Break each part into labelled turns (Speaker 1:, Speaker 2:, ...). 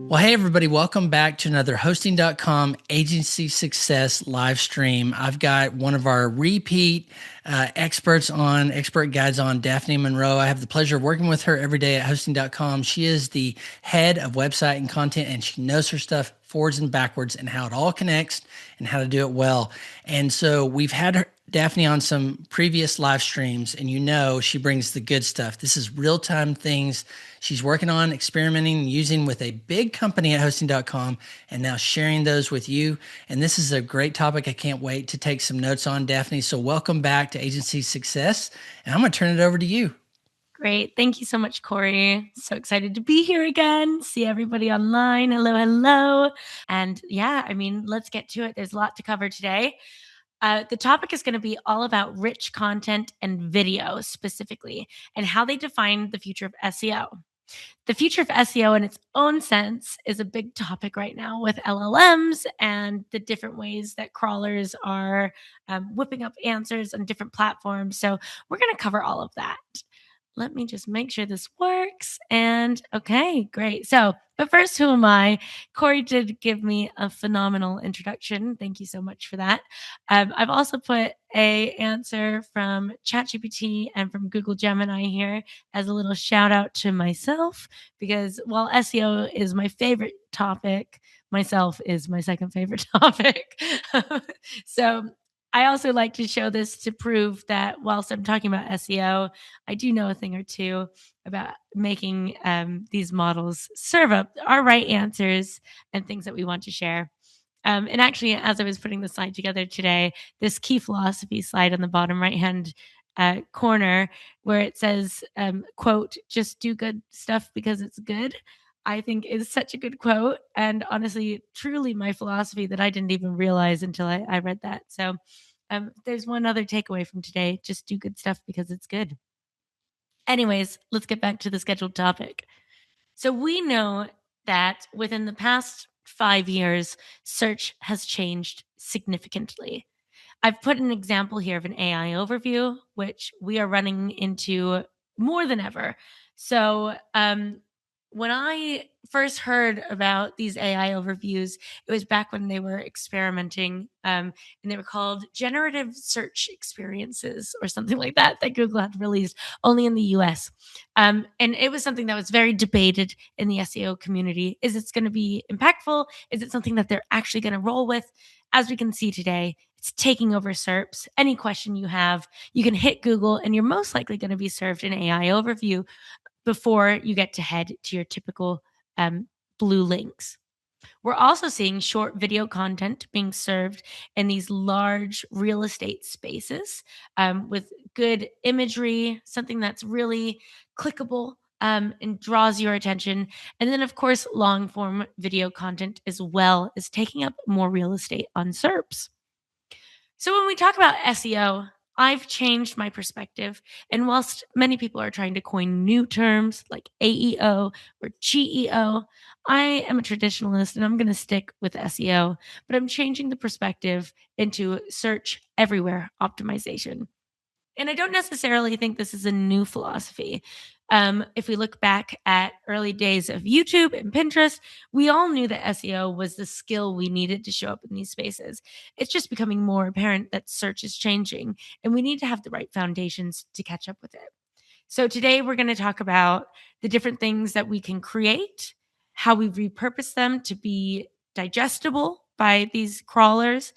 Speaker 1: Well, hey, everybody, welcome back to another hosting.com agency success live stream. I've got one of our repeat expert guides on, Daphne Monroe. I have the pleasure of working with her every day at hosting.com. She is the head of website and content, and she knows her stuff forwards and backwards and how it all connects and how to do it well. And so we've had her, Daphne, on some previous live streams, and you know she brings the good stuff. This is real-time things she's working on, experimenting, and using with a big company at hosting.com, and now sharing those with you. And this is a great topic. I can't wait to take some notes on, Daphne. So welcome back to Agency Success, and I'm going to turn it over to you.
Speaker 2: Great. Thank you so much, Corey. So excited to be here again. See everybody online. Hello, hello. And yeah, let's get to it. There's a lot to cover today. The topic is going to be all about rich content and video specifically, and how they define the future of SEO. The future of SEO in its own sense is a big topic right now with LLMs and the different ways that crawlers are whipping up answers on different platforms. So we're going to cover all of that. Let me just make sure this works. And okay, great. So, but first, who am I? Corey did give me a phenomenal introduction. Thank you so much for that. I've also put a answer from ChatGPT and from Google Gemini here as a little shout out to myself, because while SEO is my favorite topic, myself is my second favorite topic. So I also like to show this to prove that whilst I'm talking about SEO, I do know a thing or two about making these models serve up our right answers and things that we want to share. And actually, as I was putting the slide together today, this key philosophy slide on the bottom right-hand corner where it says, quote, just do good stuff because it's good, I think is such a good quote. And honestly, truly my philosophy that I didn't even realize until I read that. So there's one other takeaway from today. Just do good stuff because it's good. Anyways, let's get back to the scheduled topic. So we know that within the past 5 years, search has changed significantly. I've put an example here of an AI overview, which we are running into more than ever. So, when I first heard about these AI overviews, it was back when they were experimenting, and they were called generative search experiences or something like that, that Google had released only in the US. And it was something that was very debated in the SEO community. Is it going to be impactful? Is it something that they're actually going to roll with? As we can see today, it's taking over SERPs. Any question you have, you can hit Google, and you're most likely going to be served an AI overview before you get to head to your typical blue links. We're also seeing short video content being served in these large real estate spaces with good imagery, something that's really clickable and draws your attention. And then, of course, long form video content as well is taking up more real estate on SERPs. So when we talk about SEO, I've changed my perspective. And whilst many people are trying to coin new terms like AEO or GEO, I am a traditionalist and I'm going to stick with SEO, but I'm changing the perspective into search everywhere optimization. And I don't necessarily think this is a new philosophy. If we look back at early days of YouTube and Pinterest, we all knew that SEO was the skill we needed to show up in these spaces. It's just becoming more apparent that search is changing, and we need to have the right foundations to catch up with it. So today we're going to talk about the different things that we can create, how we repurpose them to be digestible by these crawlers,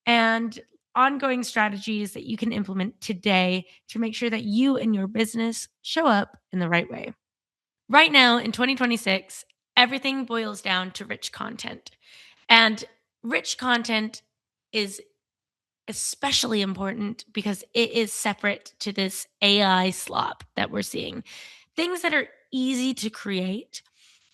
Speaker 2: and ongoing strategies that you can implement today to make sure that you and your business show up in the right way. Right now in 2026, everything boils down to rich content. And rich content is especially important because it is separate to this AI slop that we're seeing. Things that are easy to create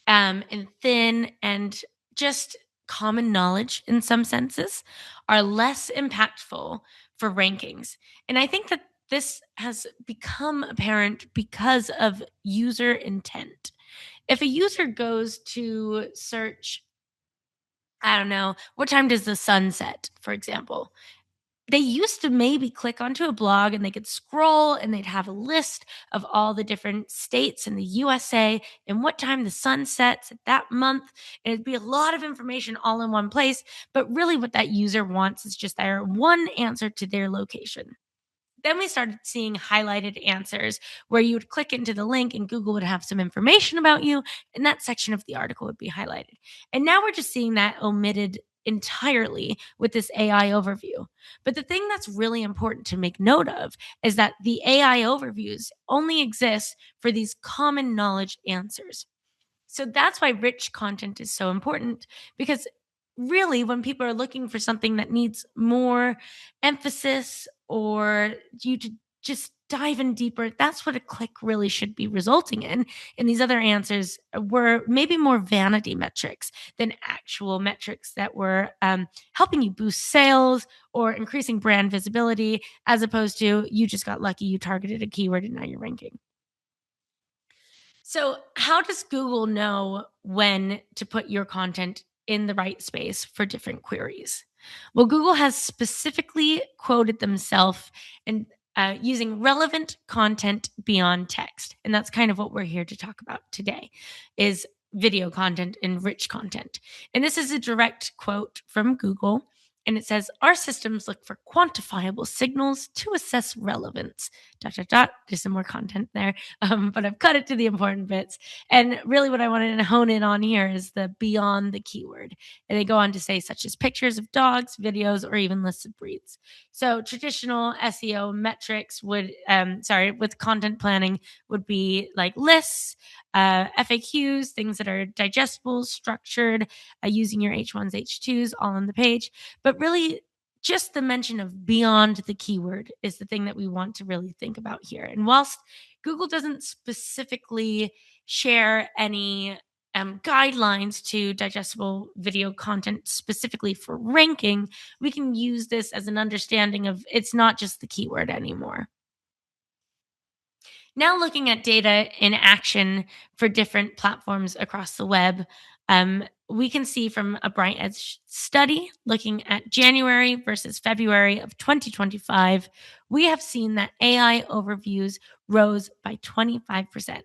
Speaker 2: and thin and just common knowledge in some senses are less impactful for rankings. And I think that this has become apparent because of user intent. If a user goes to search, I don't know, what time does the sun set, for example? they used to maybe click onto a blog and they could scroll and they'd have a list of all the different states in the USA and what time the sun sets at that month. And it'd be a lot of information all in one place. But really, what that user wants is just their one answer to their location. Then we started seeing highlighted answers where you would click into the link and Google would have some information about you, and that section of the article would be highlighted. And now we're just seeing that omitted entirely with this AI overview. But the thing that's really important to make note of is that the AI overviews only exist for these common knowledge answers. So that's why rich content is so important, because really, when people are looking for something that needs more emphasis or you to just dive in deeper, that's what a click really should be resulting in. And these other answers were maybe more vanity metrics than actual metrics that were helping you boost sales or increasing brand visibility, as opposed to you just got lucky, you targeted a keyword, and now you're ranking. So, how does Google know when to put your content in the right space for different queries? Well, Google has specifically quoted themselves and using relevant content beyond text, and that's kind of what we're here to talk about today: is video content and rich content. And this is a direct quote from Google. And it says, our systems look for quantifiable signals to assess relevance. Dot, dot, dot. There's some more content there, but I've cut it to the important bits. And really, what I wanted to hone in on here is the beyond the keyword. And they go on to say, such as pictures of dogs, videos, or even lists of breeds. So, traditional SEO metrics with content planning would be like lists, FAQs, things that are digestible, structured, using your H1s, H2s all on the page. But really, just the mention of beyond the keyword is the thing that we want to really think about here. And whilst Google doesn't specifically share any guidelines to digestible video content specifically for ranking, we can use this as an understanding of it's not just the keyword anymore. Now, looking at data in action for different platforms across the web, we can see from a Bright Edge study looking at January versus February of 2025, we have seen that AI overviews rose by 25%.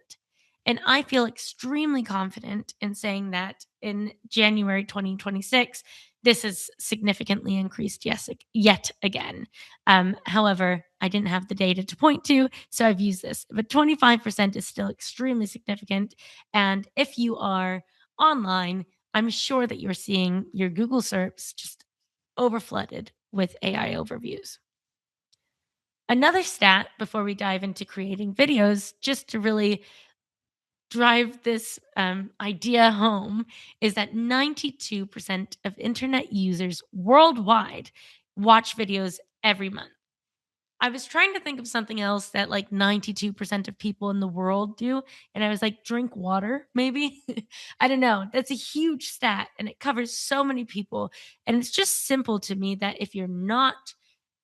Speaker 2: And I feel extremely confident in saying that in January 2026, this has significantly increased yet again. However, I didn't have the data to point to, so I've used this. But 25% is still extremely significant. And if you are online, I'm sure that you're seeing your Google SERPs just overflooded with AI overviews. Another stat before we dive into creating videos, just to really drive this idea home, is that 92% of internet users worldwide watch videos every month. I was trying to think of something else that like 92% of people in the world do. And I was like, drink water, maybe. I don't know. That's a huge stat and it covers so many people. And it's just simple to me that if you're not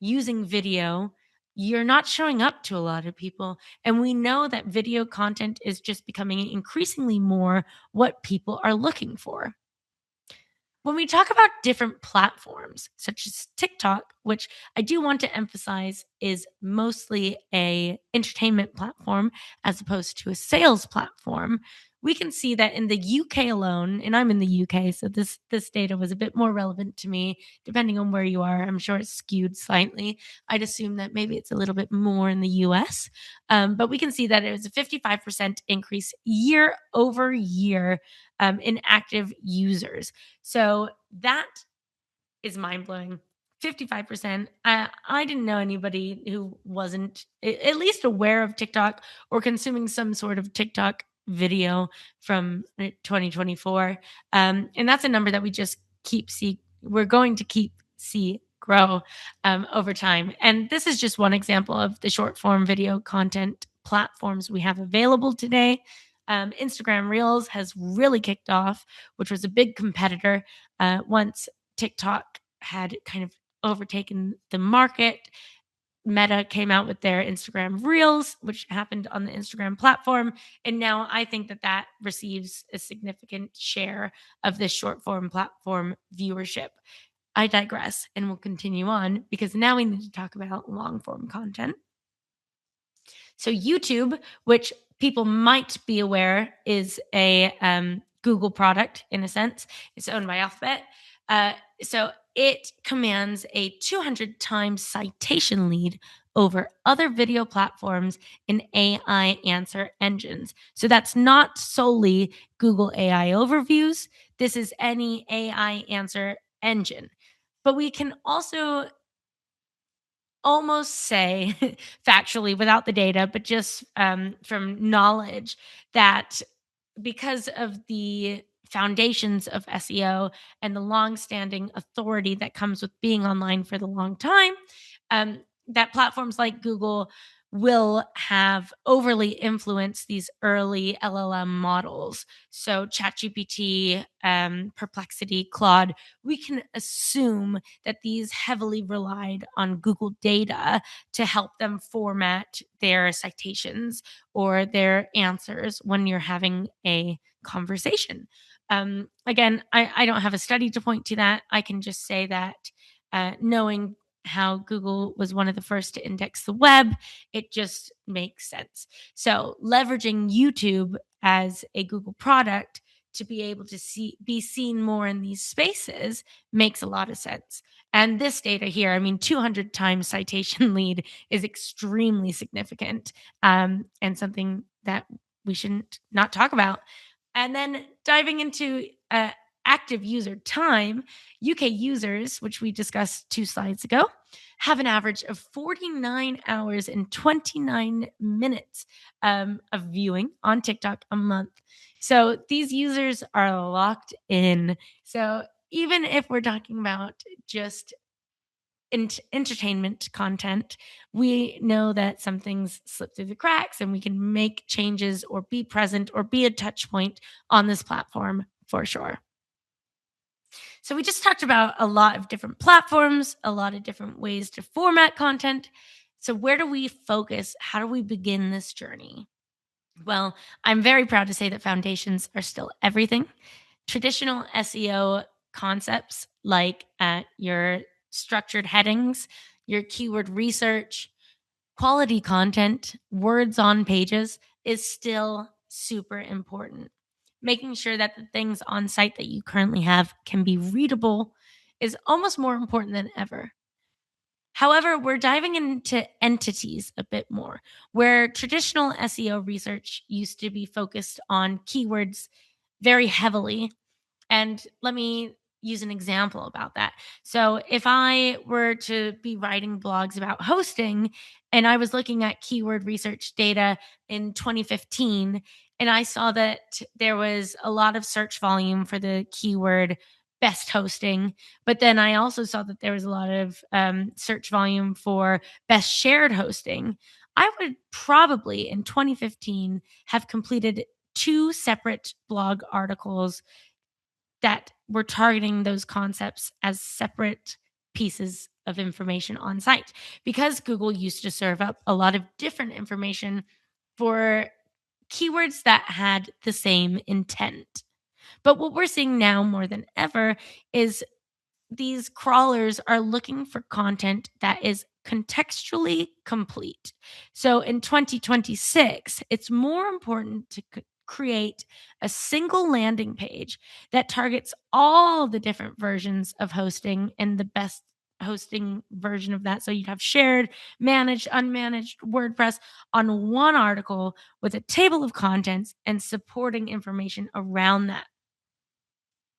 Speaker 2: using video, you're not showing up to a lot of people. And we know that video content is just becoming increasingly more what people are looking for. When we talk about different platforms, such as TikTok, which I do want to emphasize is mostly a entertainment platform as opposed to a sales platform, we can see that in the UK alone, and I'm in the UK, so this data was a bit more relevant to me, depending on where you are. I'm sure it's skewed slightly. I'd assume that maybe it's a little bit more in the US, but we can see that it was a 55% increase year over year in active users. So that is mind blowing. 55%. I didn't know anybody who wasn't at least aware of TikTok or consuming some sort of TikTok video from 2024. And that's a number that we just we're going to keep see grow over time. And this is just one example of the short form video content platforms we have available today. Instagram Reels has really kicked off, which was a big competitor once TikTok had kind of overtaken the market. Meta came out with their Instagram Reels, which happened on the Instagram platform. And now I think that receives a significant share of this short form platform viewership. I digress, and we'll continue on because now we need to talk about long form content. So YouTube, which people might be aware is a Google product in a sense, it's owned by Alphabet. So it commands a 200 times citation lead over other video platforms in AI answer engines. So that's not solely Google AI overviews. This is any AI answer engine. But we can also almost say factually without the data, but just from knowledge that because of the foundations of SEO and the long-standing authority that comes with being online for the long time, that platforms like Google will have overly influenced these early LLM models. So ChatGPT, Perplexity, Claude, we can assume that these heavily relied on Google data to help them format their citations or their answers when you're having a conversation. Again, I don't have a study to point to that. I can just say that knowing how Google was one of the first to index the web, it just makes sense. So leveraging YouTube as a Google product to be able to be seen more in these spaces makes a lot of sense. And this data here, I mean, 200 times citation lead is extremely significant, and something that we shouldn't not talk about. And then diving into active user time, UK users, which we discussed 2 slides ago, have an average of 49 hours and 29 minutes of viewing on TikTok a month. So these users are locked in. So even if we're talking about just entertainment content, we know that some things slip through the cracks and we can make changes or be present or be a touch point on this platform for sure. So we just talked about a lot of different platforms, a lot of different ways to format content. So where do we focus? How do we begin this journey? Well, I'm very proud to say that foundations are still everything. Traditional SEO concepts like your structured headings, your keyword research, quality content, words on pages is still super important. Making sure that the things on site that you currently have can be readable is almost more important than ever. However, we're diving into entities a bit more, where traditional SEO research used to be focused on keywords very heavily. And let me use an example about that. So, if I were to be writing blogs about hosting and I was looking at keyword research data in 2015, and I saw that there was a lot of search volume for the keyword best hosting, but then I also saw that there was a lot of search volume for best shared hosting. I would probably in 2015 have completed 2 separate blog articles that were targeting those concepts as separate pieces of information on site because Google used to serve up a lot of different information for keywords that had the same intent. But what we're seeing now more than ever is these crawlers are looking for content that is contextually complete. So in 2026, it's more important to create a single landing page that targets all the different versions of hosting and the best hosting version of that. So you'd have shared, managed, unmanaged WordPress on one article with a table of contents and supporting information around that.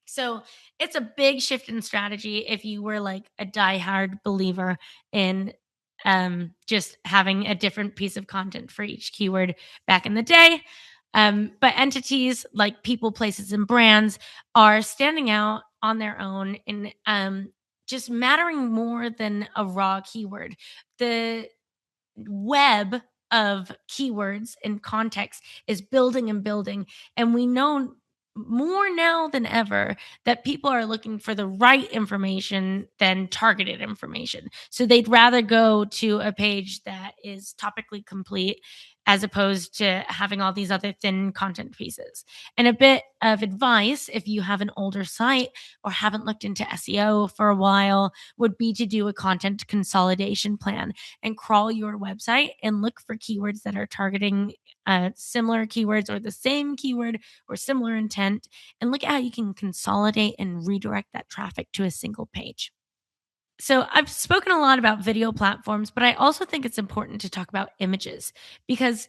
Speaker 2: So it's a big shift in strategy if you were like a diehard believer in just having a different piece of content for each keyword back in the day. But entities like people, places, and brands are standing out on their own and just mattering more than a raw keyword. The web of keywords and context is building and building. And we know more now than ever that people are looking for the right information than targeted information. So they'd rather go to a page that is topically complete as opposed to having all these other thin content pieces. And a bit of advice, if you have an older site or haven't looked into SEO for a while, would be to do a content consolidation plan and crawl your website and look for keywords that are targeting similar keywords or the same keyword or similar intent, and look at how you can consolidate and redirect that traffic to a single page. So, I've spoken a lot about video platforms, but I also think it's important to talk about images because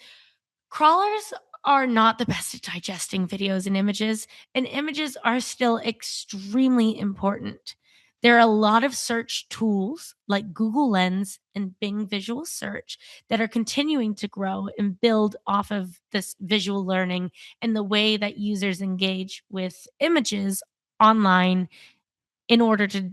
Speaker 2: crawlers are not the best at digesting videos and images are still extremely important. There are a lot of search tools like Google Lens and Bing Visual Search that are continuing to grow and build off of this visual learning and the way that users engage with images online in order to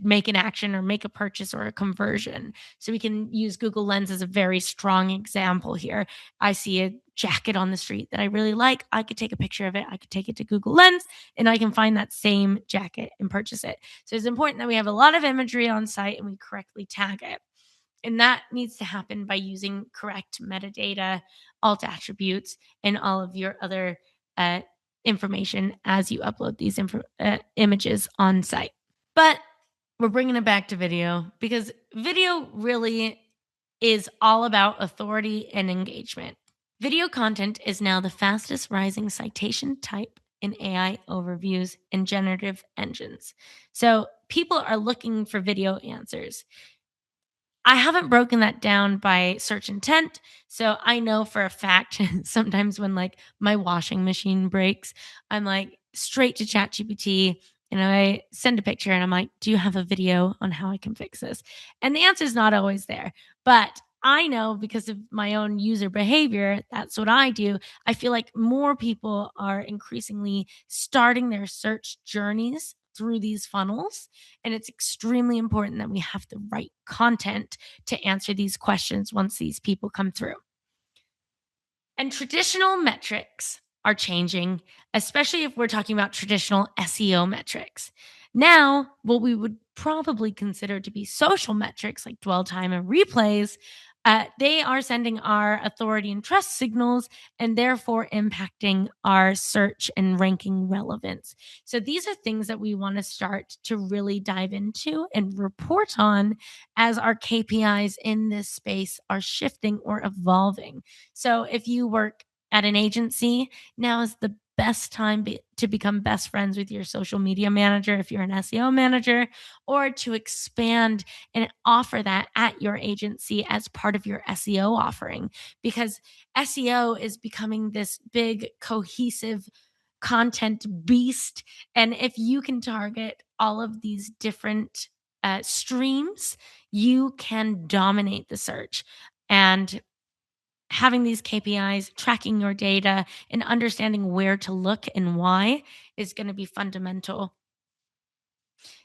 Speaker 2: make an action or make a purchase or a conversion. So we can use Google Lens as a very strong example here. I see a jacket on the street that I really like. I could take a picture of it. I could take it to Google Lens and I can find that same jacket and purchase it. So it's important that we have a lot of imagery on site and we correctly tag it. And that needs to happen by using correct metadata, alt attributes, and all of your other information as you upload these images on site. But we're bringing it back to video because video really is all about authority and engagement. Video content is now the fastest rising citation type in AI overviews and generative engines. So people are looking for video answers. I haven't broken that down by search intent. So I know for a fact sometimes when like my washing machine breaks, I'm like straight to ChatGPT and I send a picture and I'm like, do you have a video on how I can fix this? And the answer is not always there. But I know because of my own user behavior, that's what I do. I feel like more people are increasingly starting their search journeys through these funnels. And it's extremely important that we have the right content to answer these questions once these people come through. And traditional metrics are changing, especially if we're talking about traditional SEO metrics. Now, what we would probably consider to be social metrics like dwell time and replays, they are sending our authority and trust signals and therefore impacting our search and ranking relevance. So, these are things that we want to start to really dive into and report on as our KPIs in this space are shifting or evolving. So, if you work at an agency, now is the best time to become best friends with your social media manager if you're an SEO manager, or to expand and offer that at your agency as part of your SEO offering, because SEO is becoming this big cohesive content beast. And if you can target all of these different streams, you can dominate the search. And having these KPIs, tracking your data, and understanding where to look and why is going to be fundamental.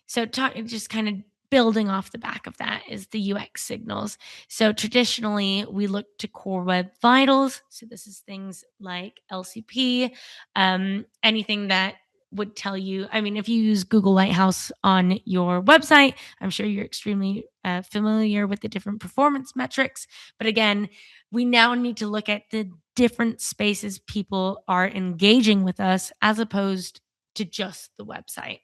Speaker 2: So, just kind of building off the back of that is the UX signals. So, traditionally, we look to core web vitals. So, this is things like LCP, anything that would tell you. I mean, if you use Google Lighthouse on your website, I'm sure you're extremely familiar with the different performance metrics. But again, we now need to look at the different spaces people are engaging with us as opposed to just the website.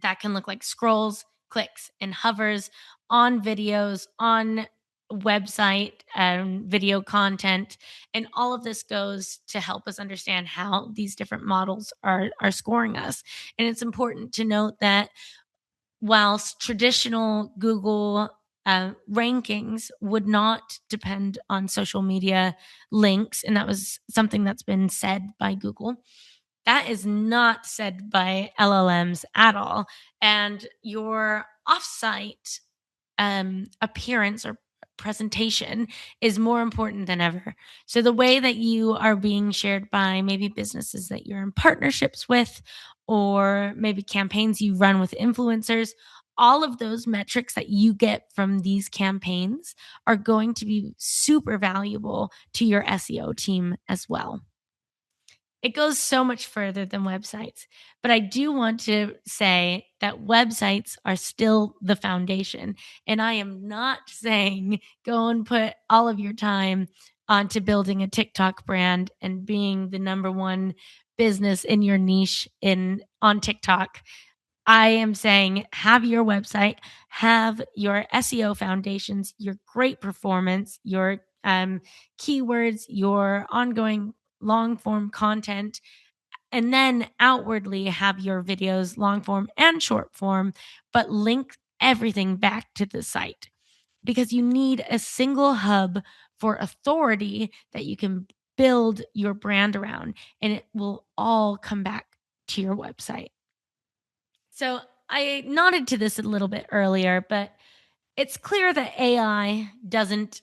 Speaker 2: That can look like scrolls, clicks, and hovers on videos, on website video content. And all of this goes to help us understand how these different models are scoring us. And it's important to note that whilst traditional Google rankings would not depend on social media links, and that was something that's been said by Google, that is not said by LLMs at all. And your offsite appearance or presentation is more important than ever. So the way that you are being shared by maybe businesses that you're in partnerships with, or maybe campaigns you run with influencers, all of those metrics that you get from these campaigns are going to be super valuable to your SEO team as well. It goes so much further than websites. But I do want to say that websites are still the foundation. And I am not saying go and put all of your time onto building a TikTok brand and being the number one business in your niche in on TikTok. I am saying have your website, have your SEO foundations, your great performance, your keywords, your ongoing long form content, and then outwardly have your videos, long form and short form, but link everything back to the site because you need a single hub for authority that you can build your brand around, and it will all come back to your website. So I nodded to this a little bit earlier, but it's clear that AI doesn't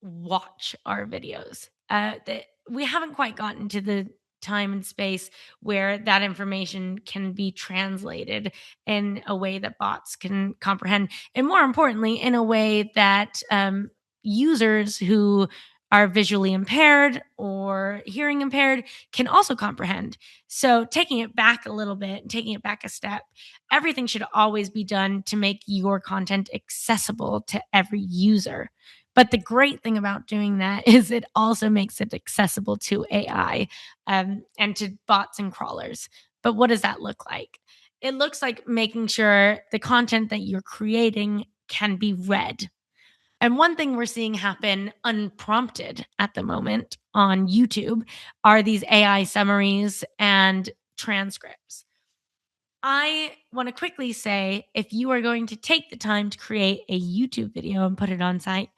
Speaker 2: watch our videos. That we haven't quite gotten to the time and space where that information can be translated in a way that bots can comprehend, and more importantly, in a way that users who are visually impaired or hearing impaired can also comprehend. So, taking it back a little bit, taking it back a step, everything should always be done to make your content accessible to every user. But the great thing about doing that is it also makes it accessible to AI and to bots and crawlers. But what does that look like? It looks like making sure the content that you're creating can be read. And one thing we're seeing happen unprompted at the moment on YouTube are these AI summaries and transcripts. I want to quickly say if you are going to take the time to create a YouTube video and put it on site,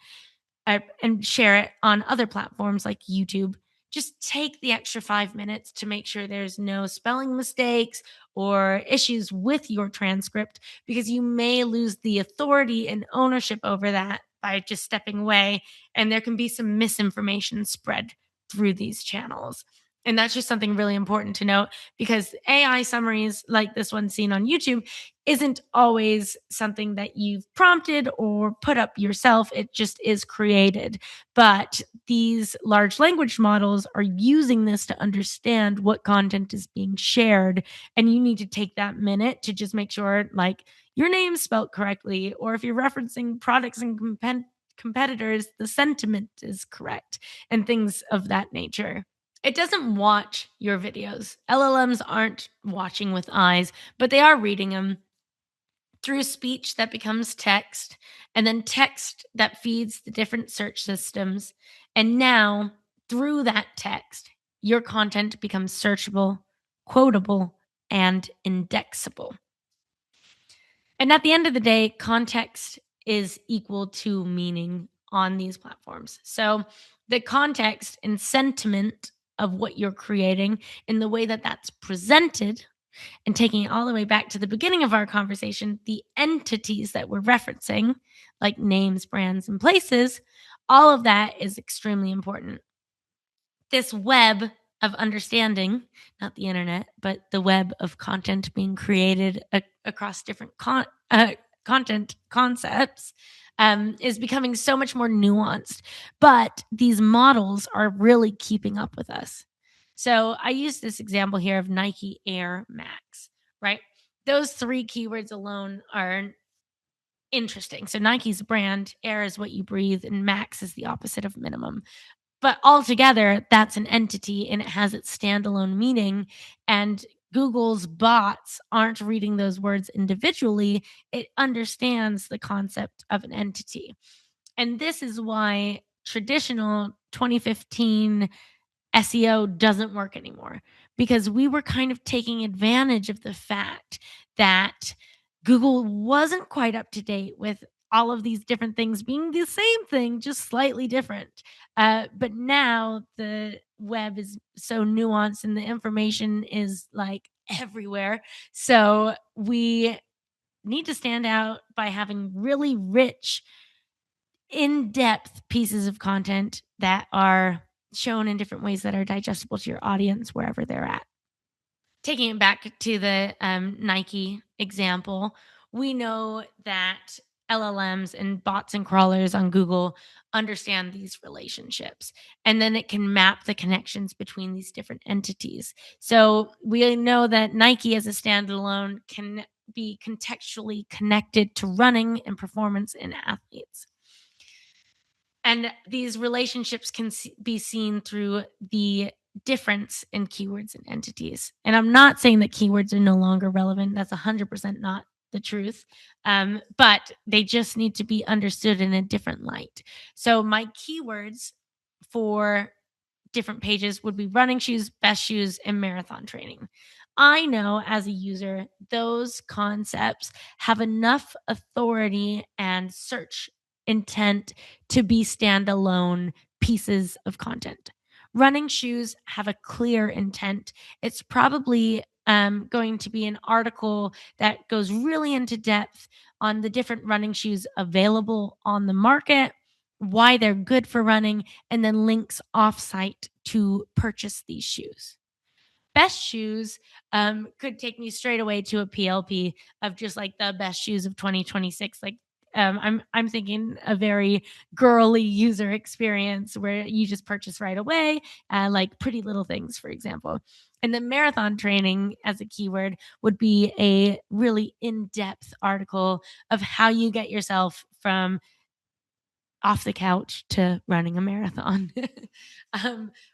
Speaker 2: and share it on other platforms like YouTube. Just take the extra 5 minutes to make sure there's no spelling mistakes or issues with your transcript because you may lose the authority and ownership over that by just stepping away. And there can be some misinformation spread through these channels. And that's just something really important to note because AI summaries like this one seen on YouTube isn't always something that you've prompted or put up yourself. It just is created. But these large language models are using this to understand what content is being shared. And you need to take that minute to just make sure, like, your name's spelled correctly, or if you're referencing products and competitors, the sentiment is correct, and things of that nature. It doesn't watch your videos. LLMs aren't watching with eyes, but they are reading them through speech that becomes text, and then text that feeds the different search systems. And now, through that text, your content becomes searchable, quotable, and indexable. And at the end of the day, context is equal to meaning on these platforms. So the context and sentiment of what you're creating and the way that that's presented, and taking it all the way back to the beginning of our conversation, the entities that we're referencing, like names, brands, and places, all of that is extremely important. This web of understanding, not the internet, but the web of content being created across different content concepts, is becoming so much more nuanced. But these models are really keeping up with us. So I use this example here of Nike Air Max, right? Those three keywords alone are interesting. So Nike's a brand, Air is what you breathe, and Max is the opposite of minimum. But altogether, that's an entity and it has its standalone meaning. And Google's bots aren't reading those words individually, it understands the concept of an entity. And this is why traditional 2015 SEO doesn't work anymore because we were kind of taking advantage of the fact that Google wasn't quite up to date with all of these different things being the same thing, just slightly different. But now the web is so nuanced and the information is like everywhere. So we need to stand out by having really rich, in depth pieces of content that are shown in different ways that are digestible to your audience wherever they're at. Taking it back to the Nike example, we know that LLMs and bots and crawlers on Google understand these relationships. And then it can map the connections between these different entities. So we know that Nike as a standalone can be contextually connected to running and performance in athletes. And these relationships can be seen through the difference in keywords and entities. And I'm not saying that keywords are no longer relevant. That's 100% not the truth. But they just need to be understood in a different light. So my keywords for different pages would be running shoes, best shoes, and marathon training. I know as a user, those concepts have enough authority and search intent to be standalone pieces of content. Running shoes have a clear intent. It's probably going to be an article that goes really into depth on the different running shoes available on the market, why they're good for running, and then links offsite to purchase these shoes. Best shoes could take me straight away to a PLP of just like the best shoes of 2026. Like I'm thinking a very girly user experience where you just purchase right away, like Pretty Little Things, for example. And then marathon training as a keyword would be a really in-depth article of how you get yourself from off the couch to running a marathon.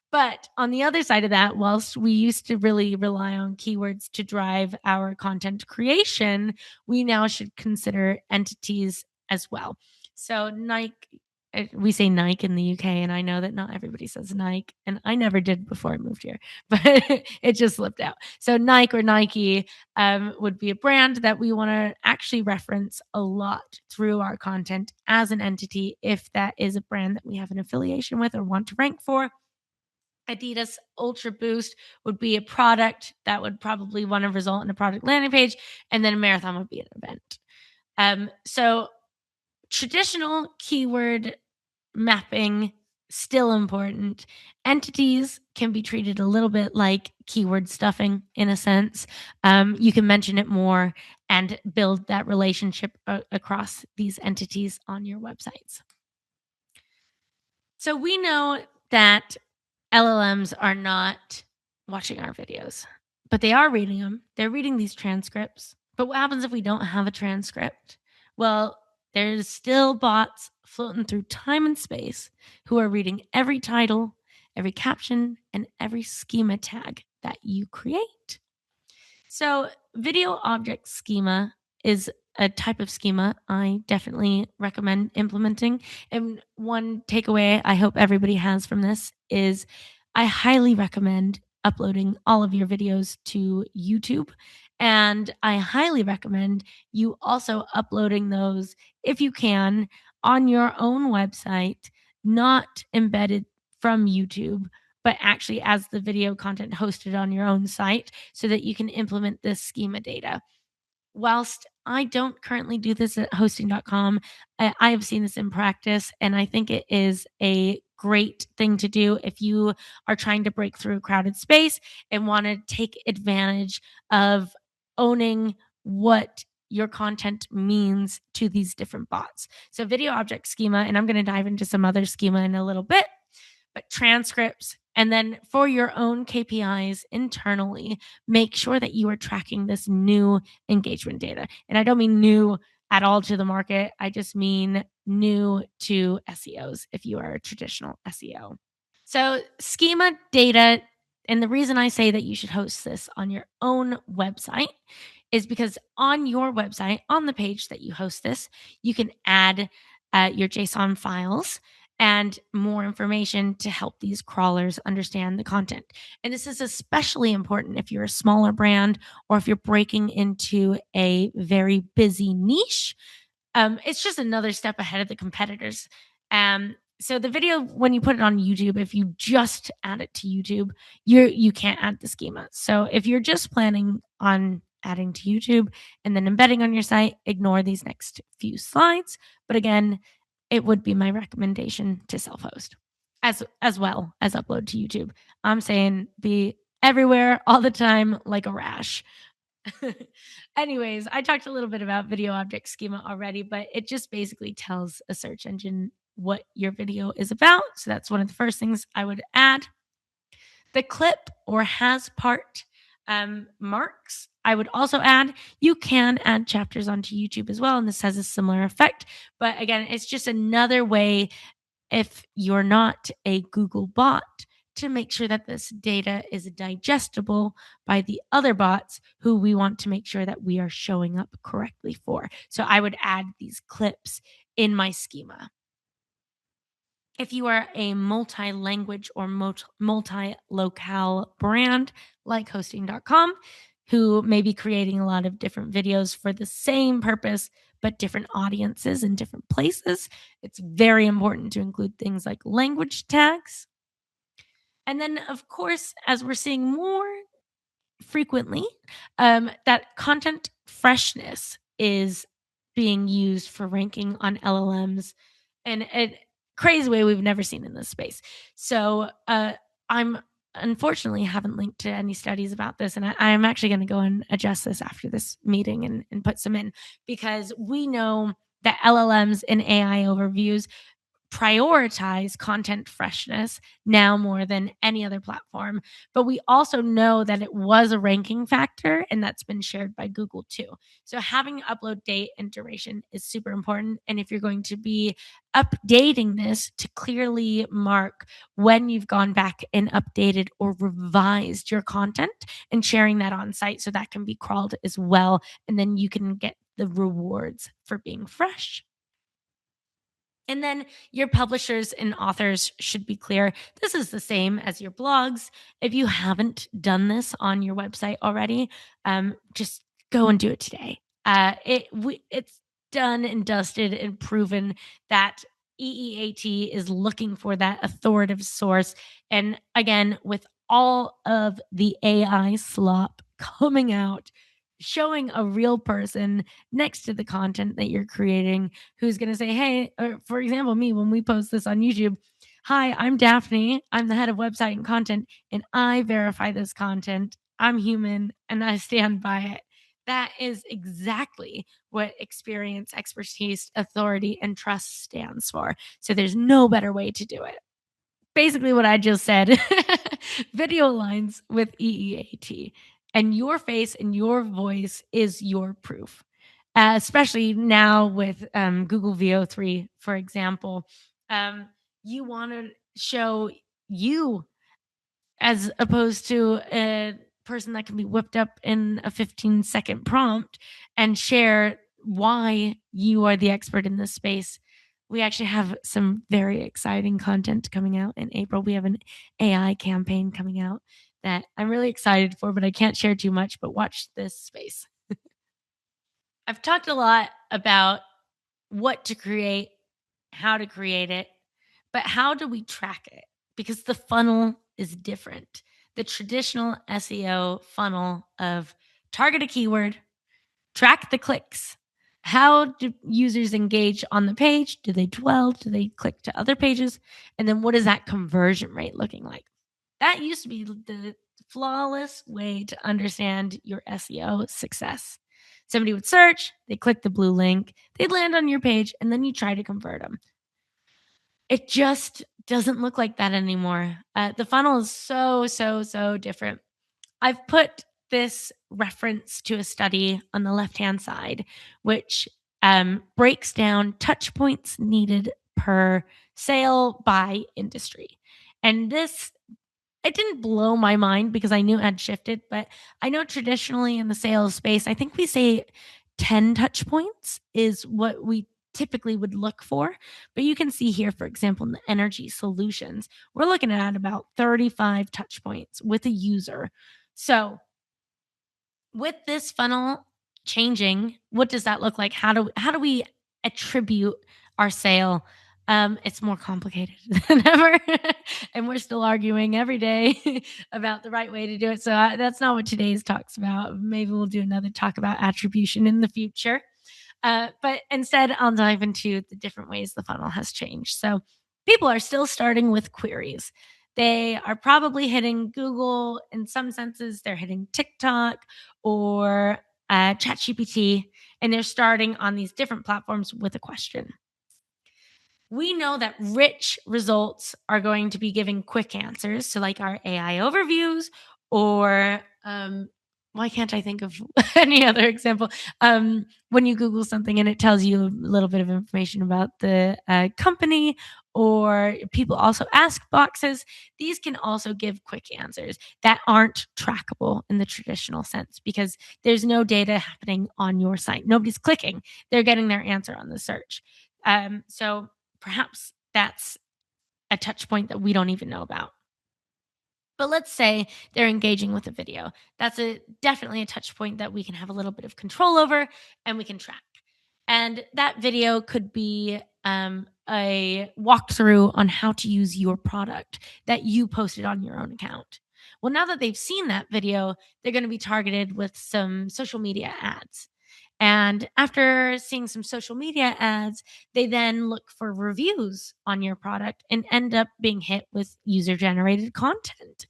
Speaker 2: But on the other side of that, whilst we used to really rely on keywords to drive our content creation, we now should consider entities as well. So Nike, we say Nike in the UK, and I know that not everybody says Nike, and I never did before I moved here, but it just slipped out. So Nike or Nike would be a brand that we want to actually reference a lot through our content as an entity if that is a brand that we have an affiliation with or want to rank for. Adidas Ultra Boost would be a product that would probably want to result in a product landing page, and then a marathon would be an event. So traditional keyword mapping, still important. Entities can be treated a little bit like keyword stuffing in a sense. You can mention it more and build that relationship across these entities on your websites. So we know that LLMs are not watching our videos, but they are reading them. They're reading these transcripts. But what happens if we don't have a transcript? Well, there's still bots floating through time and space who are reading every title, every caption, and every schema tag that you create. So, video object schema is a type of schema I definitely recommend implementing. And one takeaway I hope everybody has from this is I highly recommend uploading all of your videos to YouTube. And I highly recommend you also uploading those, if you can, on your own website, not embedded from YouTube, but actually as the video content hosted on your own site so that you can implement this schema data. Whilst I don't currently do this at hosting.com, I have seen this in practice, and I think it is a great thing to do if you are trying to break through a crowded space and want to take advantage of owning what your content means to these different bots. So video object schema, and I'm going to dive into some other schema in a little bit, but transcripts. And then for your own KPIs internally, make sure that you are tracking this new engagement data. And I don't mean new at all to the market. I just mean new to SEOs if you are a traditional SEO. So schema data, and the reason I say that you should host this on your own website is because on your website, on the page that you host this, you can add your JSON files and more information to help these crawlers understand the content. And this is especially important if you're a smaller brand or if you're breaking into a very busy niche. It's just another step ahead of the competitors. So the video, when you put it on YouTube, if you just add it to YouTube, you can't add the schema. So if you're just planning on adding to YouTube and then embedding on your site, ignore these next few slides. But again, it would be my recommendation to self-host as well as upload to YouTube. I'm saying be everywhere all the time like a rash. Anyways, I talked a little bit about video object schema already, but it just basically tells a search engine what your video is about. So that's one of the first things I would add. The clip or has part marks, I would also add. You can add chapters onto YouTube as well, and this has a similar effect. But again, it's just another way, if you're not a Google bot, to make sure that this data is digestible by the other bots who we want to make sure that we are showing up correctly for. So I would add these clips in my schema. If you are a multi-language or multi-locale brand like hosting.com, who may be creating a lot of different videos for the same purpose, but different audiences in different places, it's very important to include things like language tags. And then, of course, as we're seeing more frequently, that content freshness is being used for ranking on LLMs in a crazy way we've never seen in this space. So I'm unfortunately haven't linked to any studies about this, and I'm actually going to go and adjust this after this meeting and put some in, because we know that LLMs and AI overviews prioritize content freshness now more than any other platform. But we also know that it was a ranking factor, and that's been shared by Google too. So having upload date and duration is super important. And if you're going to be updating this, to clearly mark when you've gone back and updated or revised your content and sharing that on site, so that can be crawled as well. And then you can get the rewards for being fresh. And then your publishers and authors should be clear. This is the same as your blogs. If you haven't done this on your website already, just go and do it today. It's done and dusted and proven that EEAT is looking for that authoritative source. And again, with all of the AI slop coming out, showing a real person next to the content that you're creating, who's going to say, hey, or for example, me, when we post this on YouTube, hi, I'm Daphne. I'm the head of website and content, and I verify this content. I'm human and I stand by it. That is exactly what experience, expertise, authority, and trust stands for. So there's no better way to do it. Basically, what I just said, video lines with EEAT, and your face and your voice is your proof. Especially now with Google VO3, for example, you want to show you as opposed to a person that can be whipped up in a 15-second prompt and share why you are the expert in this space. We actually have some very exciting content coming out in April. We have an AI campaign coming out that I'm really excited for, but I can't share too much, but watch this space. I've talked a lot about what to create, how to create it, but how do we track it? Because the funnel is different. The traditional SEO funnel of target a keyword, track the clicks. How do users engage on the page? Do they dwell? Do they click to other pages? And then what is that conversion rate looking like? That used to be the flawless way to understand your SEO success. Somebody would search, they click the blue link, they'd land on your page, and then you try to convert them. It just doesn't look like that anymore. The funnel is so different. I've put this reference to a study on the left-hand side, which breaks down touch points needed per sale by industry. And this, it didn't blow my mind because I knew it had shifted, but I know traditionally in the sales space, I think we say 10 touch points is what we typically would look for. But you can see here, for example, in the energy solutions, we're looking at about 35 touch points with a user. So with this funnel changing, what does that look like? How do we attribute our sale? It's more complicated than ever, and we're still arguing every day about the right way to do it. So that's not what today's talk's about. Maybe we'll do another talk about attribution in the future. But instead, I'll dive into the different ways the funnel has changed. So people are still starting with queries. They are probably hitting Google. In some senses, they're hitting TikTok or ChatGPT, and they're starting on these different platforms with a question. We know that rich results are going to be giving quick answers. So, like our AI overviews, or why can't I think of any other example? When you Google something and it tells you a little bit of information about the company, or people also ask boxes, these can also give quick answers that aren't trackable in the traditional sense because there's no data happening on your site. Nobody's clicking, they're getting their answer on the search. So, perhaps that's a touch point that we don't even know about. But let's say they're engaging with a video. That's definitely a touch point that we can have a little bit of control over and we can track. And that video could be a walkthrough on how to use your product that you posted on your own account. Well, now that they've seen that video, they're going to be targeted with some social media ads. And after seeing some social media ads, they then look for reviews on your product and end up being hit with user generated content.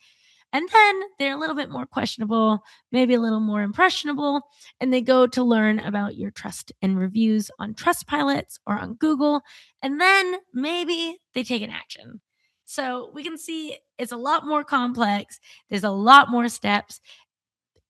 Speaker 2: And then they're a little bit more questionable, maybe a little more impressionable, and they go to learn about your trust and reviews on Trustpilots or on Google. And then maybe they take an action. So we can see it's a lot more complex. There's a lot more steps.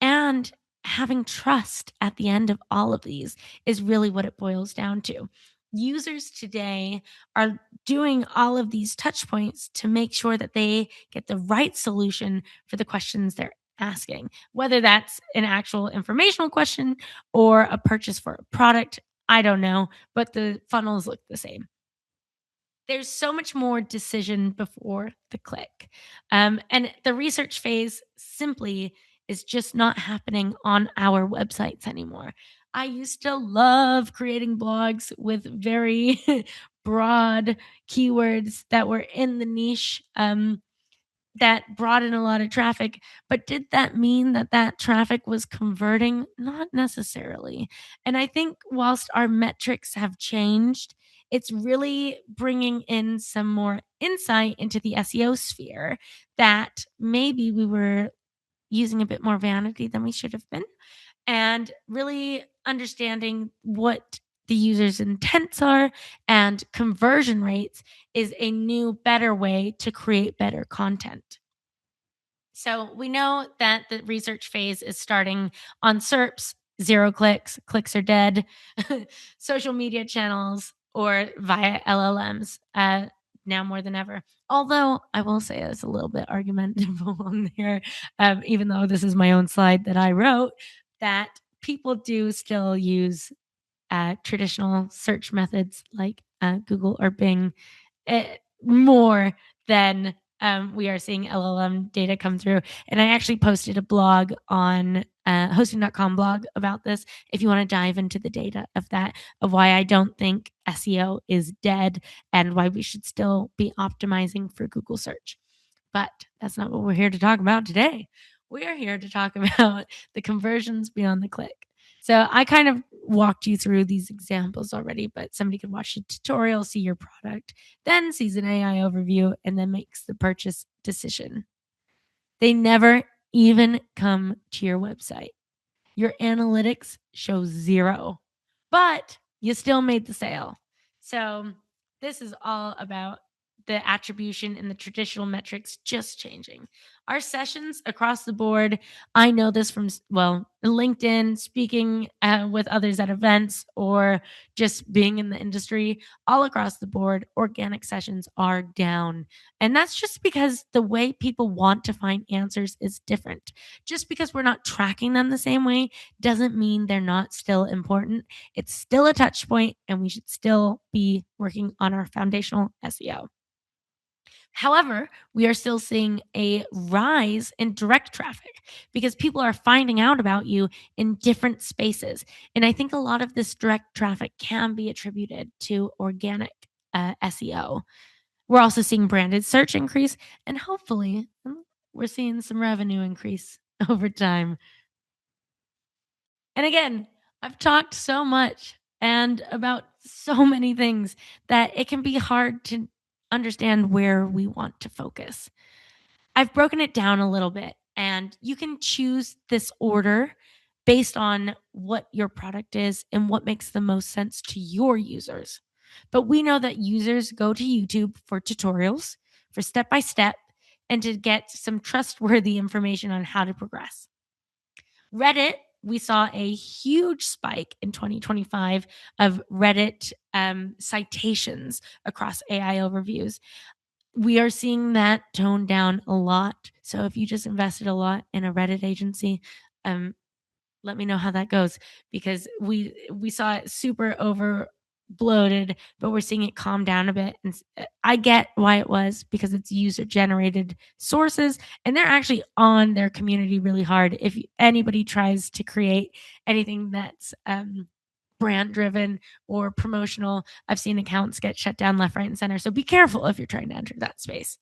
Speaker 2: And having trust at the end of all of these is really what it boils down to. Users today are doing all of these touch points to make sure that they get the right solution for the questions they're asking, whether that's an actual informational question or a purchase for a product. I don't know, but the funnels look the same. There's so much more decision before the click. And the research phase simply is just not happening on our websites anymore. I used to love creating blogs with very broad keywords that were in the niche. That brought in a lot of traffic. But did that mean that that traffic was converting? Not necessarily. And I think whilst our metrics have changed, it's really bringing in some more insight into the SEO sphere that maybe we were using a bit more vanity than we should have been, and really understanding what the user's intents are and conversion rates is a new, better way to create better content. So we know that the research phase is starting on SERPs, 0 clicks, clicks are dead, social media channels, or via LLMs, now more than ever. Although I will say it's a little bit argumentable on there, even though this is my own slide that I wrote, that people do still use traditional search methods like Google or Bing more than we are seeing LLM data come through. And I actually posted a blog on hosting.com blog about this if you want to dive into the data of that, of why I don't think SEO is dead and why we should still be optimizing for Google search. But that's not what we're here to talk about today. We are here to talk about the conversions beyond the click. So I kind of walked you through these examples already, but somebody could watch the tutorial, see your product, then sees an AI overview, and then makes the purchase decision. They never even come to your website. Your analytics show 0, but you still made the sale. So this is all about the attribution and the traditional metrics just changing. Our sessions across the board, I know this from, well, LinkedIn, speaking with others at events, or just being in the industry, all across the board, organic sessions are down. And that's just because the way people want to find answers is different. Just because we're not tracking them the same way doesn't mean they're not still important. It's still a touch point, and we should still be working on our foundational SEO. However, we are still seeing a rise in direct traffic because people are finding out about you in different spaces. And I think a lot of this direct traffic can be attributed to organic SEO. We're also seeing branded search increase, and hopefully, we're seeing some revenue increase over time. And again, I've talked so much and about so many things that it can be hard to understand where we want to focus. I've broken it down a little bit, and you can choose this order based on what your product is and what makes the most sense to your users. But we know that users go to YouTube for tutorials, for step by step, and to get some trustworthy information on how to progress. Reddit, we saw a huge spike in 2025 of Reddit citations across AI overviews. We are seeing that toned down a lot. So if you just invested a lot in a Reddit agency, let me know how that goes, because we saw it super over bloated, but we're seeing it calm down a bit. And I get why it was, because it's user generated sources and they're actually on their community really hard. If anybody tries to create anything that's brand driven or promotional, I've seen accounts get shut down left, right, and center. So be careful if you're trying to enter that space.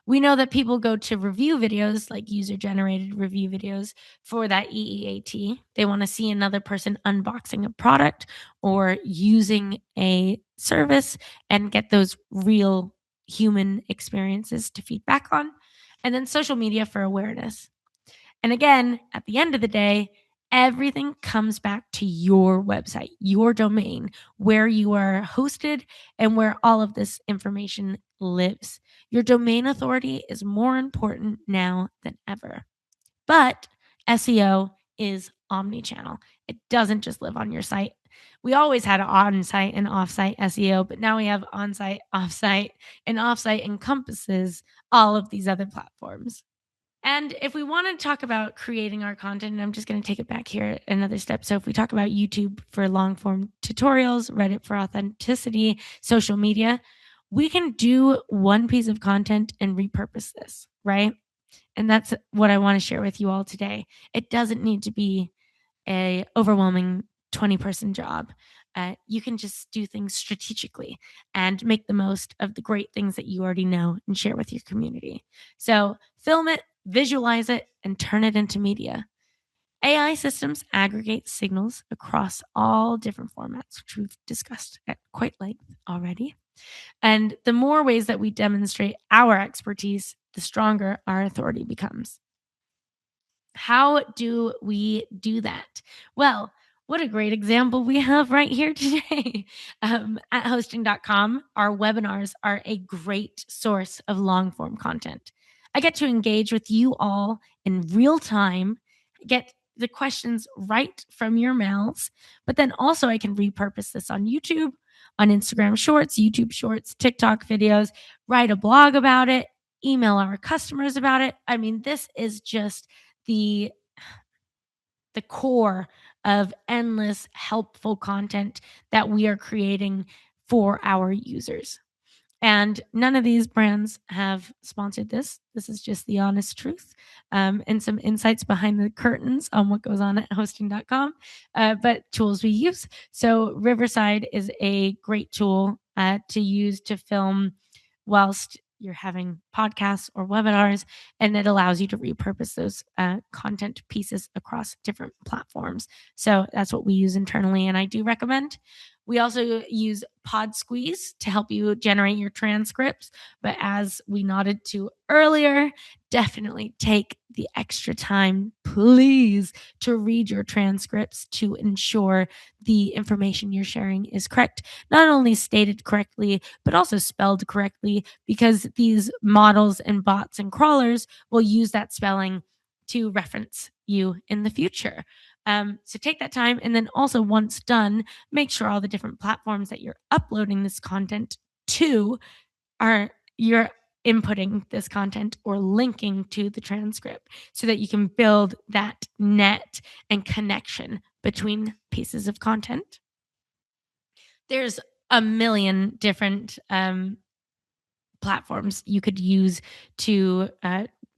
Speaker 2: We know that people go to review videos, like user generated review videos, for that EEAT. They want to see another person unboxing a product or using a service and get those real human experiences to feed back on. And then social media for awareness. And again, at the end of the day, everything comes back to your website, your domain, where you are hosted and where all of this information lives. Your domain authority is more important now than ever. But SEO is omni-channel. It doesn't just live on your site. We always had on-site and off-site SEO, but now we have on-site, off-site, and off-site encompasses all of these other platforms. And if we want to talk about creating our content, and I'm just going to take it back here another step. So if we talk about YouTube for long form tutorials, Reddit for authenticity, social media, we can do one piece of content and repurpose this, right? And that's what I want to share with you all today. It doesn't need to be a overwhelming 20-person job. You can just do things strategically and make the most of the great things that you already know and share with your community. So film it, visualize it, and turn it into media. AI systems aggregate signals across all different formats, which we've discussed at quite length already. And the more ways that we demonstrate our expertise, the stronger our authority becomes. How do we do that? Well, what a great example we have right here today. At hosting.com, our webinars are a great source of long form content. I get to engage with you all in real time, get the questions right from your mouths, but then also I can repurpose this on YouTube, on Instagram Shorts, YouTube Shorts, TikTok videos, write a blog about it, email our customers about it. I mean, this is just the core of endless helpful content that we are creating for our users. And none of these brands have sponsored this. This is just the honest truth, and some insights behind the curtains on what goes on at hosting.com, but tools we use. So Riverside is a great tool to use to film whilst you're having podcasts or webinars, and it allows you to repurpose those content pieces across different platforms. So that's what we use internally, and I do recommend. We also use Pod Squeeze to help you generate your transcripts. But as we nodded to earlier, definitely take the extra time, please, to read your transcripts to ensure the information you're sharing is correct. Not only stated correctly, but also spelled correctly, because these models and bots and crawlers will use that spelling to reference you in the future. So take that time, and then also once done, make sure all the different platforms that you're uploading this content to you're inputting this content or linking to the transcript, so that you can build that net and connection between pieces of content. There's a million different platforms you could use to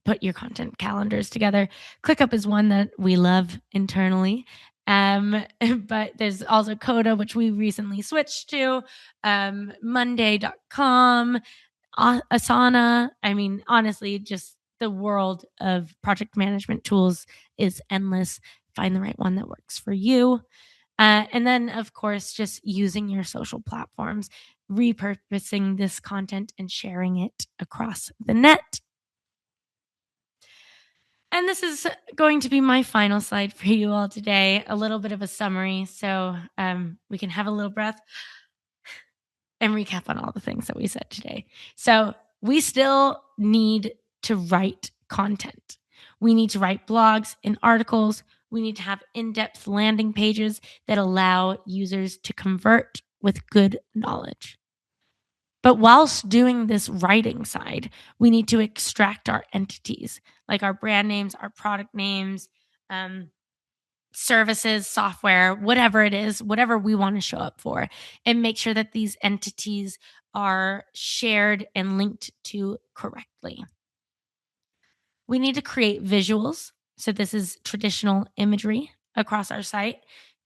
Speaker 2: put your content calendars together. ClickUp is one that we love internally. But there's also Coda, which we recently switched to, Monday.com, Asana. I mean, honestly, just the world of project management tools is endless. Find the right one that works for you. And then, of course, just using your social platforms. repurposing this content and sharing it across the net. And this is going to be my final slide for you all today, a little bit of a summary, so we can have a little breath and recap on all the things that we said today. So we still need to write content. We need to write blogs and articles. We need to have in-depth landing pages that allow users to convert with good knowledge. But whilst doing this writing side, we need to extract our entities, like our brand names, our product names, services, software, whatever it is, whatever we want to show up for, and make sure that these entities are shared and linked to correctly. We need to create visuals. So this is traditional imagery across our site,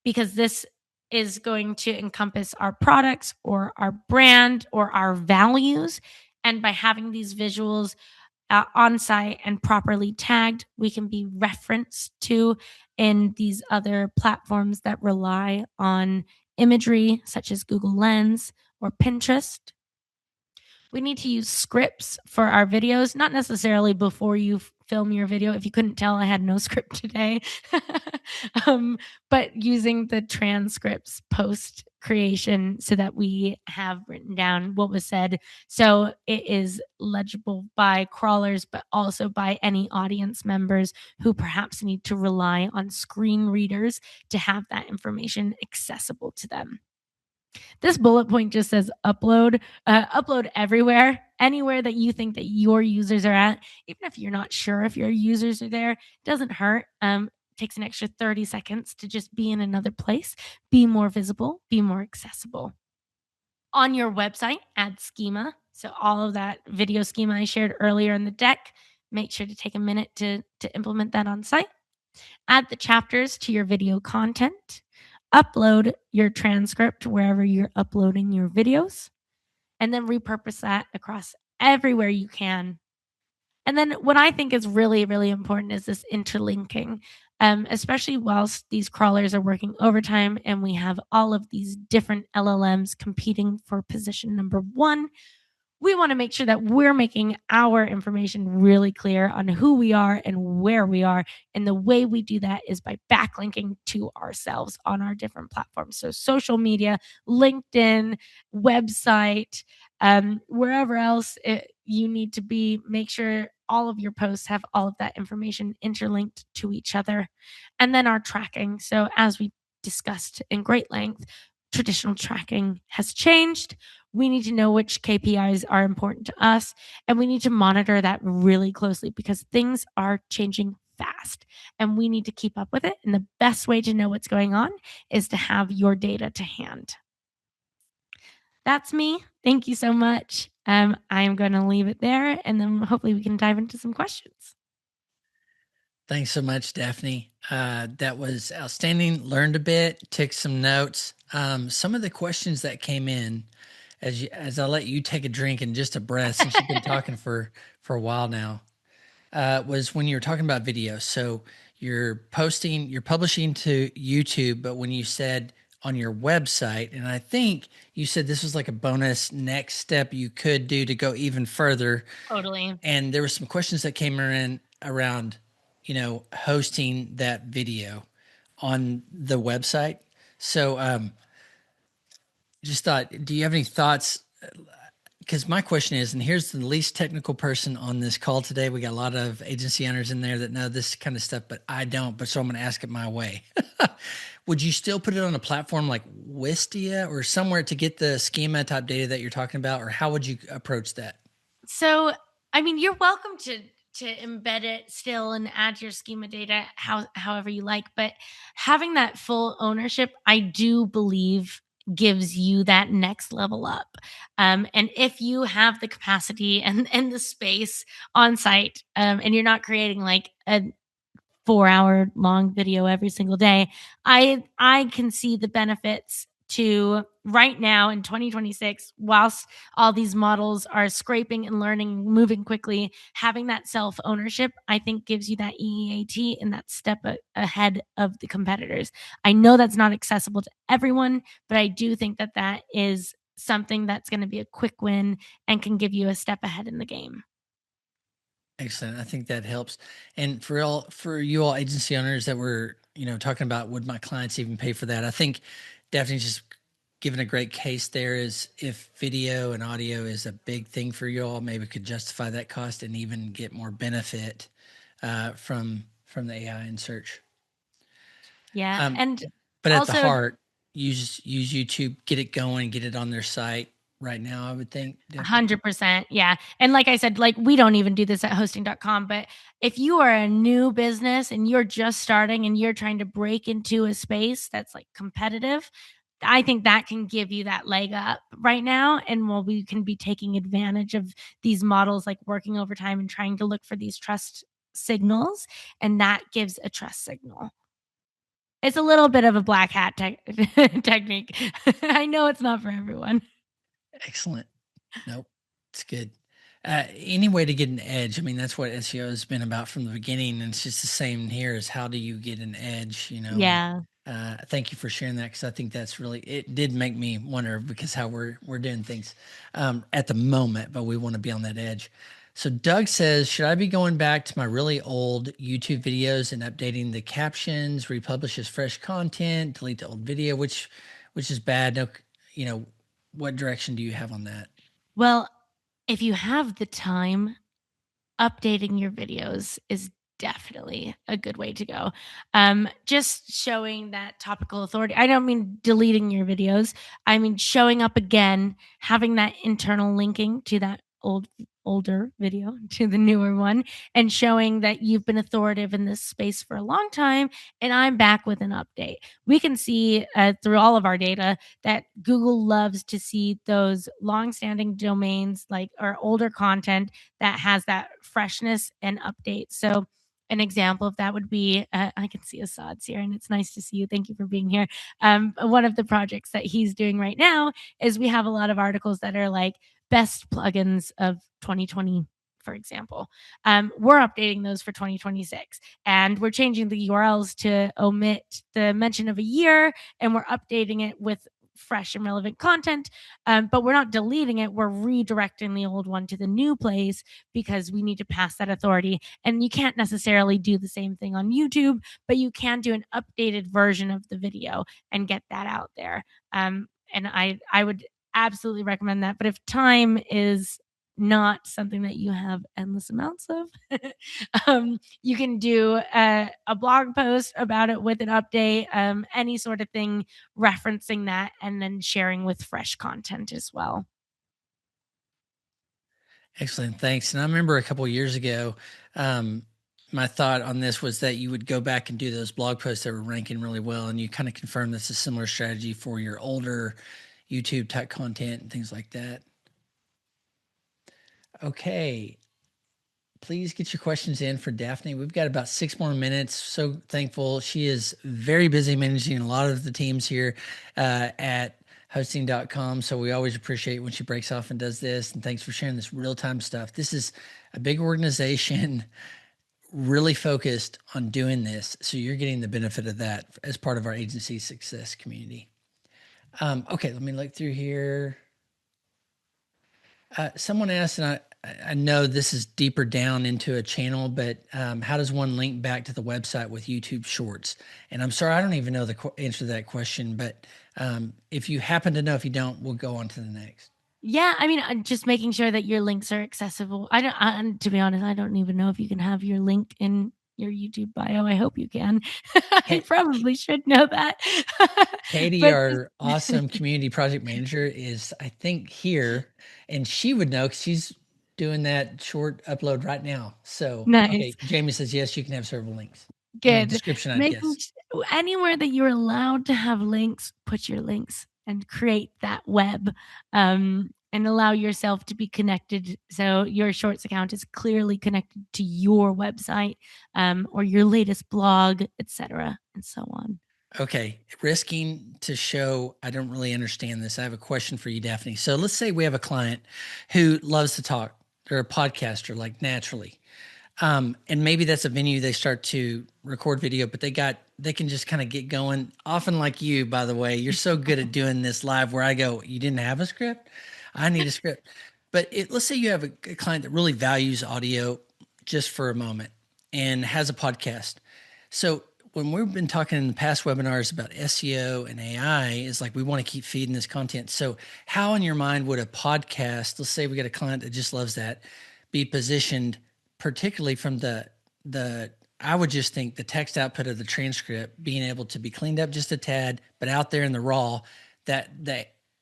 Speaker 2: because this is going to encompass our products or our brand or our values. And by having these visuals on site and properly tagged, we can be referenced to in these other platforms that rely on imagery, such as Google Lens or Pinterest. We need to use scripts for our videos, not necessarily before you film your video. If you couldn't tell, I had no script today. But using the transcripts post creation so that we have written down what was said, so it is legible by crawlers, but also by any audience members who perhaps need to rely on screen readers to have that information accessible to them. This bullet point just says upload. Upload everywhere, anywhere that you think that your users are at. Even if you're not sure if your users are there, it doesn't hurt. It takes an extra 30 seconds to just be in another place, be more visible, be more accessible. On your website, add schema. So all of that video schema I shared earlier in the deck, make sure to take a minute to implement that on site. Add the chapters to your video content. Upload your transcript wherever you're uploading your videos, and then repurpose that across everywhere you can. And then what I think is really, really important is this interlinking, especially whilst these crawlers are working overtime and we have all of these different LLMs competing for position number one. We want to make sure that we're making our information really clear on who we are and where we are. And the way we do that is by backlinking to ourselves on our different platforms. So social media, LinkedIn, website, wherever else you need to be, make sure all of your posts have all of that information interlinked to each other. And then our tracking. So as we discussed in great length, traditional tracking has changed. We need to know which KPIs are important to us, and we need to monitor that really closely because things are changing fast and we need to keep up with it. And the best way to know what's going on is to have your data to hand. That's me. Thank you so much. I am going to leave it there, and then hopefully we can dive into some questions.
Speaker 1: Thanks so much, Daphne. That was outstanding. Learned a bit, took some notes. Some of the questions that came in, as I let you take a drink and just a breath, since you've been talking for a while now, was when you were talking about video. So you're publishing to YouTube, but when you said on your website, and I think you said this was like a bonus next step you could do to go even further.
Speaker 2: Totally.
Speaker 1: And there were some questions that came in around, hosting that video on the website. So, just thought, do you have any thoughts? Because my question is, and here's the least technical person on this call today. We got a lot of agency owners in there that know this kind of stuff, but I don't. But so I'm going to ask it my way. Would you still put it on a platform like Wistia or somewhere to get the schema type data that you're talking about? Or how would you approach that?
Speaker 2: So, I mean, you're welcome to embed it still and add your schema data however you like. But having that full ownership, I do believe gives you that next level up. And if you have the capacity and the space on site, and you're not creating like a 4-hour long video every single day, I can see the benefits to right now in 2026, whilst all these models are scraping and learning, moving quickly, having that self ownership, I think gives you that EEAT and that step ahead of the competitors. I know that's not accessible to everyone, but I do think that that is something that's going to be a quick win and can give you a step ahead in the game.
Speaker 1: Excellent. I think that helps. And for you all agency owners that were, talking about, would my clients even pay for that? I think Daphne's just given a great case there. Is if video and audio is a big thing for you all, maybe could justify that cost and even get more benefit from the AI and search.
Speaker 2: Yeah. And
Speaker 1: But at the
Speaker 2: also
Speaker 1: heart, use YouTube, get it going, get it on their site right now, I would think. Definitely.
Speaker 2: 100%. Yeah. And like I said, like we don't even do this at hosting.com, but if you are a new business and you're just starting and you're trying to break into a space that's like competitive, I think that can give you that leg up right now. And while we can be taking advantage of these models, like working overtime and trying to look for these trust signals, and that gives a trust signal. It's a little bit of a black hat technique. I know it's not for everyone.
Speaker 1: Excellent. Nope. It's good. Any way to get an edge. I mean, that's what SEO has been about from the beginning. And it's just the same here, is how do you get an edge, and
Speaker 2: Yeah.
Speaker 1: thank you for sharing that. Cause I think that's really, it did make me wonder, because how we're doing things, at the moment, but we want to be on that edge. So Doug says, should I be going back to my really old YouTube videos and updating the captions, republish as fresh content, delete the old video, which is bad. No, what direction do you have on that?
Speaker 2: Well, if you have the time, updating your videos is definitely a good way to go. Just showing that topical authority. I don't mean deleting your videos. I mean showing up again, having that internal linking to that older video to the newer one, and showing that you've been authoritative in this space for a long time and I'm back with an update. We can see through all of our data that Google loves to see those long-standing domains, like, or older content that has that freshness and update. So an example of that would be, I can see Assad's here, and it's nice to see you. Thank you for being here. One of the projects that he's doing right now is we have a lot of articles that are like best plugins of 2020, for example. We're updating those for 2026, and we're changing the URLs to omit the mention of a year, and we're updating it with fresh and relevant content. But we're not deleting it. We're redirecting the old one to the new place because we need to pass that authority. And you can't necessarily do the same thing on YouTube, but you can do an updated version of the video and get that out there. And I would absolutely recommend that. But if time is not something that you have endless amounts of, you can do a blog post about it with an update, any sort of thing referencing that, and then sharing with fresh content as well.
Speaker 1: Excellent. Thanks. And I remember a couple of years ago, my thought on this was that you would go back and do those blog posts that were ranking really well. And you kind of confirmed that's a similar strategy for your older YouTube type content and things like that. Okay. Please get your questions in for Daphne. We've got about 6 more minutes. So thankful. She is very busy managing a lot of the teams here at hosting.com. So we always appreciate when she breaks off and does this. And thanks for sharing this real-time stuff. This is a big organization really focused on doing this. So you're getting the benefit of that as part of our agency success community. Okay, let me look through here. Someone asked, and I know this is deeper down into a channel, but how does one link back to the website with YouTube Shorts? And I'm sorry, I don't even know the answer to that question, but if you happen to know, if you don't, we'll go on to the next.
Speaker 2: Yeah, I mean, just making sure that your links are accessible. To be honest, I don't even know if you can have your link in your YouTube bio. I hope you can. I probably should know that.
Speaker 1: Katie,
Speaker 2: But
Speaker 1: our awesome community project manager, is, I think, here, and she would know because she's doing that short upload right now. So,
Speaker 2: nice.
Speaker 1: okay, Jamie says, yes, you can have several links. In the
Speaker 2: Good.
Speaker 1: description, I
Speaker 2: Making
Speaker 1: guess.
Speaker 2: anywhere that you're allowed to have links, put your links and create that web, and allow yourself to be connected. So your Shorts account is clearly connected to your website, or your latest blog, etc., and so on.
Speaker 1: Okay, risking to show I don't really understand this. I have a question for you, Daphne. So let's say we have a client who loves to talk. They're a podcaster, like naturally. And maybe that's a venue they start to record video, but they can just kind of get going. Often like you, by the way, you're so good at doing this live where I go, you didn't have a script? I need a script. But let's say you have a client that really values audio just for a moment and has a podcast. So when we've been talking in the past webinars about SEO and AI, is like we want to keep feeding this content. So how in your mind would a podcast, let's say we got a client that just loves that, be positioned particularly from the I would just think the text output of the transcript being able to be cleaned up just a tad, but out there in the raw, that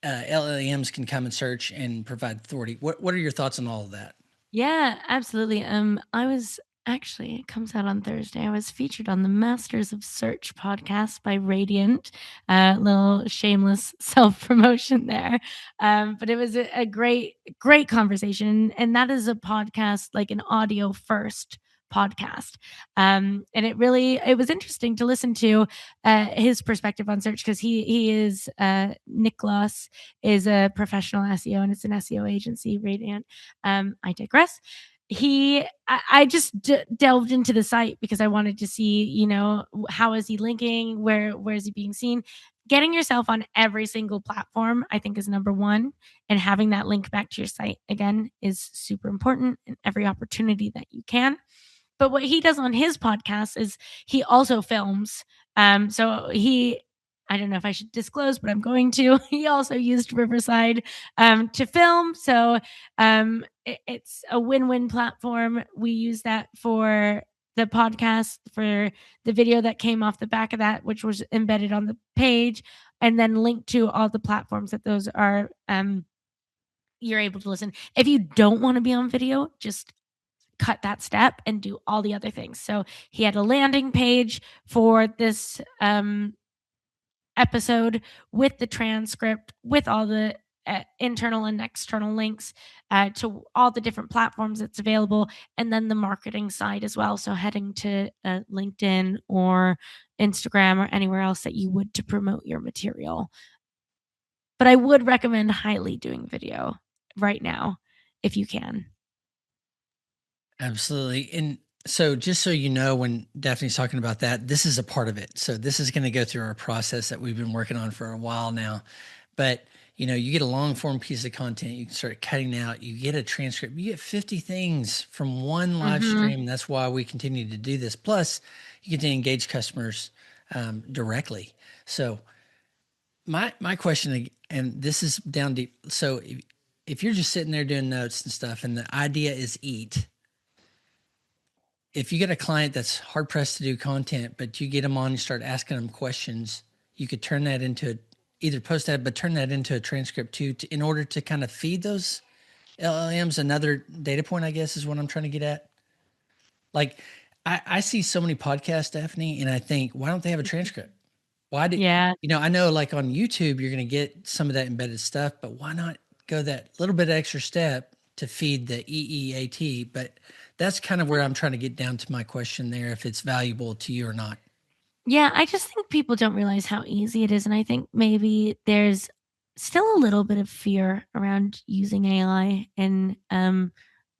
Speaker 1: LLMs can come and search and provide authority. What are your thoughts on all of that?
Speaker 2: Yeah, absolutely. I was actually, it comes out on Thursday. I was featured on the Masters of Search podcast by Radiant. Little shameless self promotion there. But it was a great conversation. And that is a podcast, like an audio first podcast. And it was interesting to listen to his perspective on search, because he is, Niklas is a professional SEO, and it's an SEO agency, Radiant. I digress. I just delved into the site because I wanted to see, how is he linking? Where is he being seen? Getting yourself on every single platform, I think, is number one. And having that link back to your site, again, is super important in every opportunity that you can. But what he does on his podcast is he also films. So I don't know if I should disclose, but I'm going to. He also used Riverside to film. So it's a win-win platform. We use that for the podcast, for the video that came off the back of that, which was embedded on the page, and then linked to all the platforms that those are. You're able to listen. If you don't want to be on video, just cut that step and do all the other things. So he had a landing page for this episode with the transcript, with all the internal and external links to all the different platforms that's available, and then the marketing side as well. So heading to LinkedIn or Instagram or anywhere else that you would to promote your material. But I would recommend highly doing video right now if you can.
Speaker 1: Absolutely. And so just so you know, when Daphne's talking about that, this is a part of it. So this is going to go through our process that we've been working on for a while now. But you get a long form piece of content, you can start cutting out, you get a transcript, you get 50 things from one live stream. That's why we continue to do this. Plus, you get to engage customers directly. So my question, and this is down deep. So if you're just sitting there doing notes and stuff, and the idea is eat, if you get a client that's hard pressed to do content, but you get them on, you start asking them questions, you could turn that into either post that, but turn that into a transcript too, in order to kind of feed those LLMs. Another data point, I guess, is what I'm trying to get at. Like, I see so many podcasts, Daphne, and I think, why don't they have a transcript? Why do
Speaker 2: Yeah.
Speaker 1: I know, like on YouTube, you're going to get some of that embedded stuff, but why not go that little bit extra step to feed the EEAT? But that's kind of where I'm trying to get down to my question there, if it's valuable to you or not.
Speaker 2: Yeah, I just think people don't realize how easy it is. And I think maybe there's still a little bit of fear around using AI in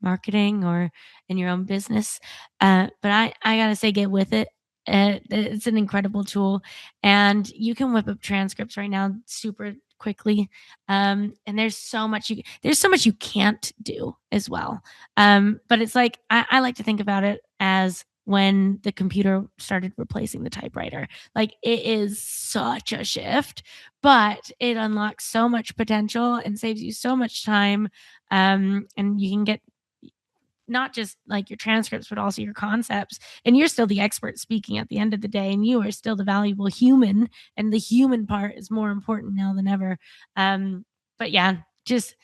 Speaker 2: marketing or in your own business. But I got to say, get with it. It's an incredible tool. And you can whip up transcripts right now super quickly. And there's so much you can't do as well. But it's like, I like to think about it as when the computer started replacing the typewriter. Like, it is such a shift, but it unlocks so much potential and saves you so much time. And you can get not just like your transcripts, but also your concepts. And you're still the expert speaking at the end of the day, and you are still the valuable human. And the human part is more important now than ever. But yeah, just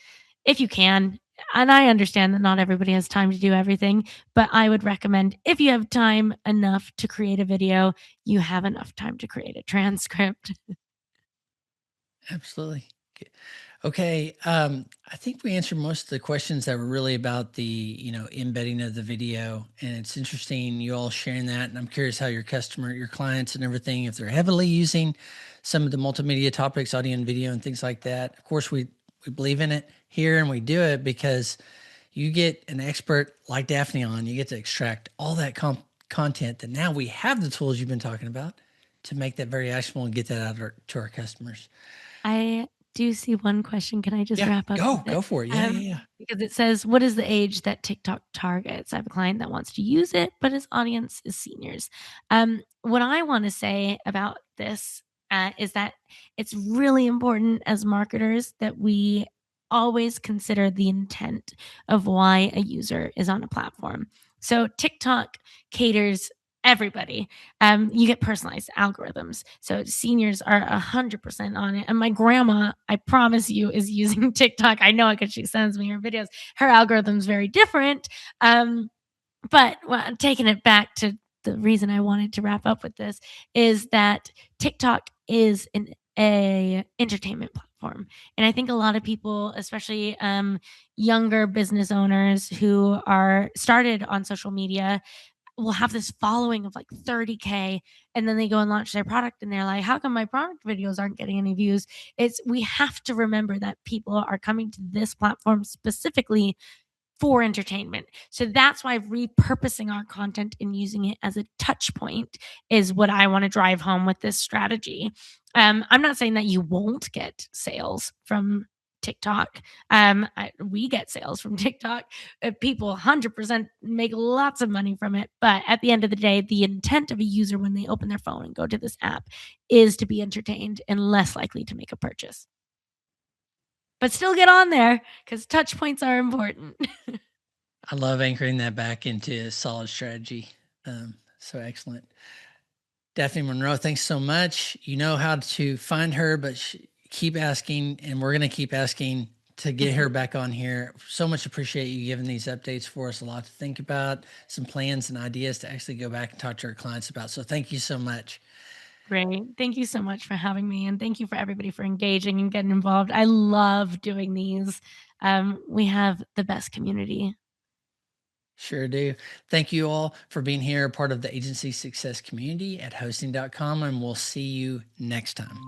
Speaker 2: if you can, and I understand that not everybody has time to do everything, but I would recommend, if you have time enough to create a video, you have enough time to create a transcript.
Speaker 1: Absolutely. Okay. I think we answered most of the questions that were really about the, embedding of the video. And it's interesting you all sharing that. And I'm curious how your clients and everything, if they're heavily using some of the multimedia topics, audio and video and things like that. Of course, we believe in it here, and we do it because, You get an expert like Daphne on, you get to extract all that content that now we have the tools you've been talking about to make that very actionable and get that out to our customers.
Speaker 2: I do see one question. Can I just
Speaker 1: Yeah,
Speaker 2: wrap up with
Speaker 1: go
Speaker 2: it?
Speaker 1: for it. Yeah.
Speaker 2: Because it says, what is the age that TikTok targets? I have a client that wants to use it, but his audience is seniors. What I want to say about this is that it's really important as marketers that we always consider the intent of why a user is on a platform. So TikTok caters everybody. You get personalized algorithms. So seniors are 100% on it. And my grandma, I promise you, is using TikTok. I know it because she sends me her videos. Her algorithm's very different. But taking it back to the reason I wanted to wrap up with this is that TikTok is a entertainment platform. And I think a lot of people, especially younger business owners who are started on social media, will have this following of like 30K, and then they go and launch their product and they're like, how come my product videos aren't getting any views? We have to remember that people are coming to this platform specifically for entertainment. So that's why repurposing our content and using it as a touch point is what I want to drive home with this strategy. I'm not saying that you won't get sales from TikTok. We get sales from TikTok. People 100% make lots of money from it. But at the end of the day, the intent of a user when they open their phone and go to this app is to be entertained and less likely to make a purchase. But still get on there because touch points are important.
Speaker 1: I love anchoring that back into a solid strategy. So excellent. Daphne Monroe, thanks so much. You know how to find her, but keep asking, and we're going to keep asking to get her back on here. So much appreciate you giving these updates for us. A lot to think about, some plans and ideas to actually go back and talk to our clients about. So thank you so much.
Speaker 2: Great. Thank you so much for having me. And thank you for everybody for engaging and getting involved. I love doing these. We have the best community.
Speaker 1: Sure do. Thank you all for being here, part of the agency success community at hosting.com, and we'll see you next time.